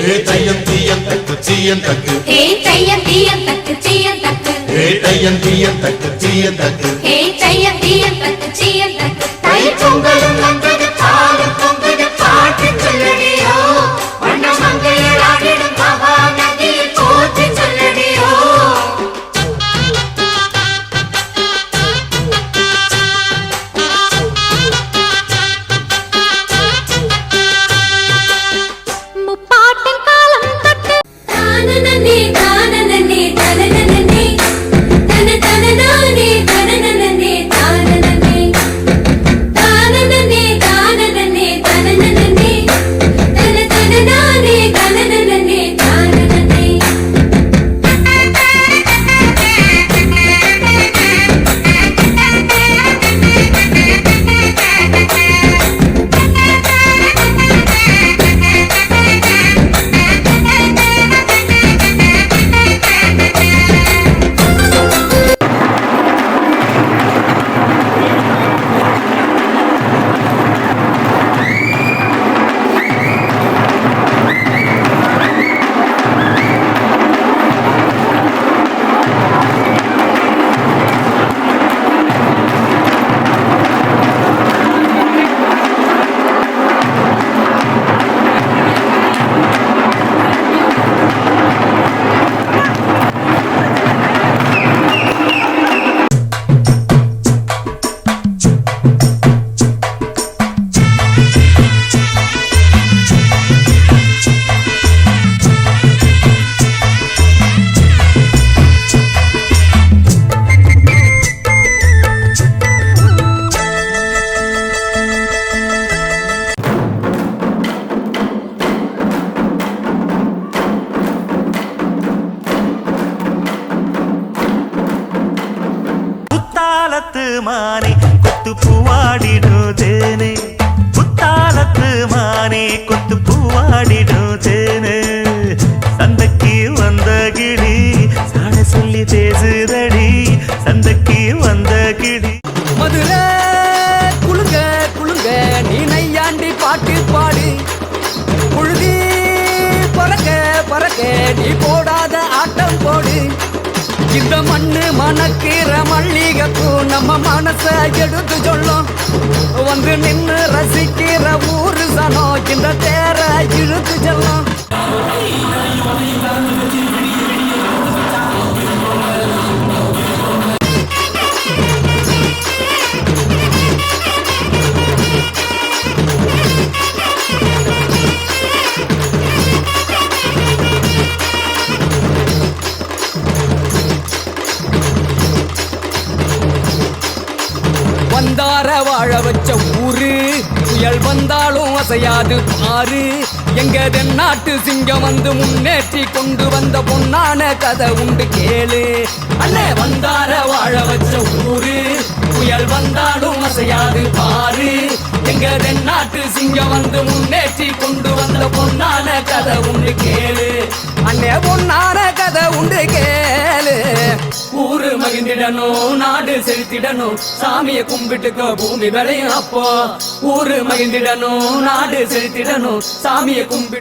தையம் தீயம் தக்கு சீயம் தக்கு தையம் தீயம் தக்கு சீயம் தக்கு தையம் தீயம் தக்கு சீயம் தக்கு தையம் தீயம் தக்கு சீயம் தக்கு தை பொங்கலும் வந்தது பாலும் பொங்குது பாட்டு சொல்லடியோ வண்ண மங்கையர் ஆடிடும் மகா நதியில் போற்றி சொல்லடியோ மானே கொத்து பூவாடிடும் தேனே புத்தாலத்து மானே கொத்து பூவாடிடும் தேனே சந்தைக்கு வந்த கிளி சாட சொல்லி பேசுதடி சந்தைக்கு வந்த கிளி மதுரை குளுங்க குளுங்க நீ நையாண்டி பாட்டு பாடு புழுதி பறக்க பறக்க நீ போடாத ஆட்டம் போடு இந்த மண்ணு மணக்கிற மல்லிகைப்பூ நம்ம மனச எடுத்து சொல்லும் வந்து நின்று ரசிக்கிற ஊரு சனம் இந்த தேர இழுத்து செல்லும் வந்தார வாழ வச்ச ஊரு புயல் வந்தாலும் அசையாது பாரு எங்க தென்னாட்டு சிங்கம் வந்து முன்னேற்றி கொண்டு வந்த பொன்னான கதை உண்டு கேளு அண்ணே வந்தார வாழ வச்ச ஊரு புயல் வந்தாலும் அசையாது பாரு எங்க தென்னாட்டு சிங்கம் வந்து முன்னேற்றி கொண்டு வந்த பொன்னான கதை உண்டு கேளு அண்ணே பொன்னான கதை உண்டு கேளு ஊரு மகிழ்ந்திடணும் நாடு செலுத்திடணும் சாமிய கும்பிட்டுக்கோ பூமி விளையும் அப்போ ஊரு மகிழ்ந்திடணும் நாடு செலுத்திடணும் சாமிய கும்பிட்டு